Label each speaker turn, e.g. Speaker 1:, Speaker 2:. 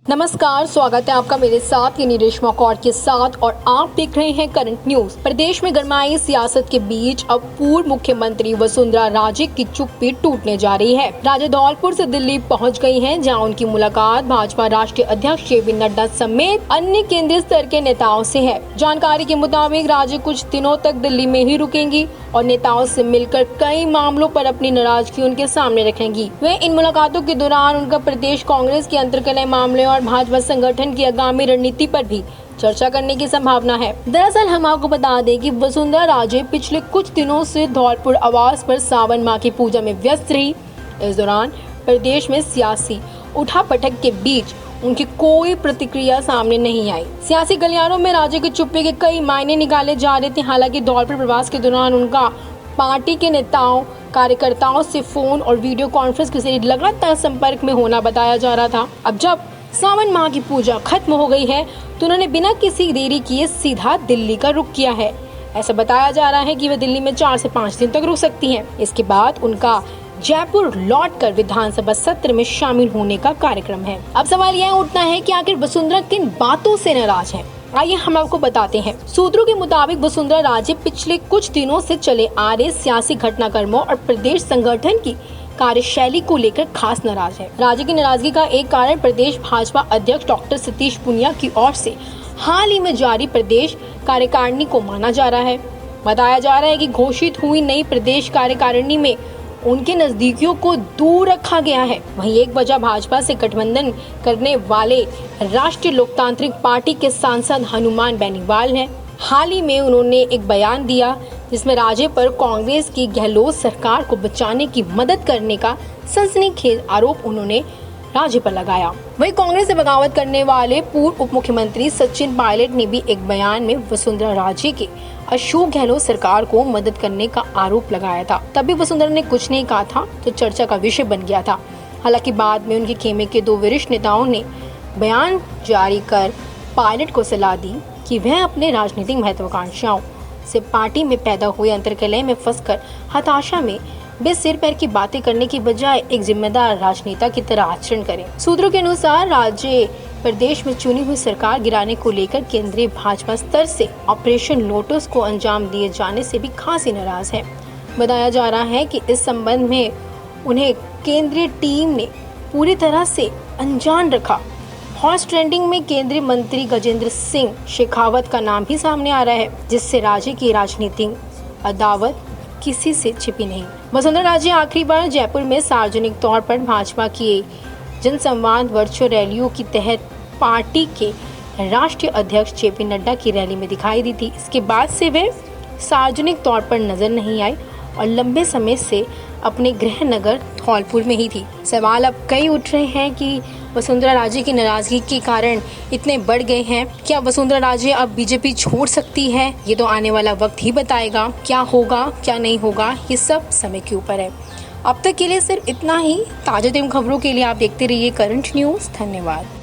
Speaker 1: नमस्कार, स्वागत है आपका मेरे साथ यानी रेशमा कौर के साथ और आप देख रहे हैं करंट न्यूज। प्रदेश में गरमाई सियासत के बीच अब पूर्व मुख्यमंत्री वसुंधरा राजे की चुप्पी टूटने जा रही है। राजे धौलपुर से दिल्ली पहुंच गई हैं, जहां उनकी मुलाकात भाजपा राष्ट्रीय अध्यक्ष जेपी नड्डा समेत अन्य केंद्रीय स्तर के नेताओं से है। जानकारी के मुताबिक राजे कुछ दिनों तक दिल्ली में ही रुकेंगी और नेताओं से मिलकर कई मामलों पर अपनी नाराजगी उनके सामने रखेंगी। वे इन मुलाकातों के दौरान उनका प्रदेश कांग्रेस के अंतर्कलह मामले और भाजपा संगठन की आगामी रणनीति पर भी चर्चा करने की संभावना है। दरअसल हम आपको बता दें कि वसुंधरा राजे पिछले कुछ दिनों से धौलपुर आवास पर सावन माह की पूजा में व्यस्त रही। इस दौरान प्रदेश में सियासी उठापटक के बीच उनकी कोई प्रतिक्रिया सामने नहीं आई। सियासी गलियारों में राजे की चुप्पी के कई मायने निकाले जा रहे थे। हालांकि धौलपुर प्रवास के दौरान उनका पार्टी के नेताओं कार्यकर्ताओं से फोन और वीडियो कॉन्फ्रेंस के जरिए लगातार संपर्क में होना बताया जा रहा था। अब जब सावन माह की पूजा खत्म हो गई है तो उन्होंने बिना किसी देरी किए सीधा दिल्ली का रुख किया है। ऐसा बताया जा रहा है कि वे दिल्ली में 4 से 5 दिन तक रुक सकती हैं। इसके बाद उनका जयपुर लौटकर विधानसभा सत्र में शामिल होने का कार्यक्रम है। अब सवाल यह उठता है कि आखिर वसुंधरा किन बातों से नाराज है। आइए हम आपको बताते हैं। सूत्रों के मुताबिक वसुंधरा राजे पिछले कुछ दिनों से चले आ रहे सियासी घटनाक्रमों और प्रदेश संगठन की कार्यशैली को लेकर खास नाराज है। राजे की नाराजगी का एक कारण प्रदेश भाजपा अध्यक्ष डॉक्टर सतीश पूनिया की ओर से हाल ही में जारी प्रदेश कार्यकारिणी को माना जा रहा है। बताया जा रहा है कि घोषित हुई नई प्रदेश कार्यकारिणी में उनके नजदीकियों को दूर रखा गया है। वहीं एक वजह भाजपा से गठबंधन करने वाले राष्ट्रीय लोकतांत्रिक पार्टी के सांसद हनुमान बेनीवाल है। हाल ही में उन्होंने एक बयान दिया जिसमें राजे पर कांग्रेस की गहलोत सरकार को बचाने की मदद करने का सनसनीखेज आरोप उन्होंने राजे पर लगाया। वहीं कांग्रेस से बगावत करने वाले पूर्व उप मुख्यमंत्री सचिन पायलट ने भी एक बयान में वसुंधरा राजे के अशोक गहलोत सरकार को मदद करने का आरोप लगाया था। तभी वसुंधरा ने कुछ नहीं कहा था तो चर्चा का विषय बन गया था। हालांकि बाद में उनके खेमे के 2 वरिष्ठ नेताओं ने बयान जारी कर पायलट को सलाह दी कि वह अपने राजनीतिक महत्वाकांक्षाओं से पार्टी में पैदा हुए अंतर्कलह में फंसकर हताशा में बेसिर पैर की बातें करने की बजाय एक जिम्मेदार राजनेता की तरह आचरण करें। सूत्रों के अनुसार राजे प्रदेश में चुनी हुई सरकार गिराने को लेकर केंद्रीय भाजपा स्तर से ऑपरेशन लोटस को अंजाम दिए जाने से भी खासी नाराज है। बताया जा रहा है कि इस संबंध में उन्हें केंद्रीय टीम ने पूरी तरह से अनजान रखा। हॉट ट्रेंडिंग में केंद्रीय मंत्री गजेंद्र सिंह शेखावत का नाम भी सामने आ रहा है, जिससे राजे की राजनीतिक अदावत किसी से छिपी नहीं। वसुंधरा राजे आखिरी बार जयपुर में सार्वजनिक तौर पर भाजपा की जनसंवाद वर्चुअल रैलियों की तहत पार्टी के राष्ट्रीय अध्यक्ष जेपी नड्डा की रैली में दिखाई दी थी। इसके बाद से वे सार्वजनिक तौर पर नजर नहीं आई और लंबे समय से अपने गृह नगर धौलपुर में ही थी। सवाल अब कई उठ रहे हैं कि वसुंधरा राजे की नाराजगी के कारण इतने बढ़ गए हैं। क्या वसुंधरा राजे अब बीजेपी छोड़ सकती है? ये तो आने वाला वक्त ही बताएगा। क्या होगा क्या नहीं होगा, ये सब समय के ऊपर है। अब तक के लिए सिर्फ इतना ही। ताजा खबरों के लिए आप देखते रहिए करंट न्यूज। धन्यवाद।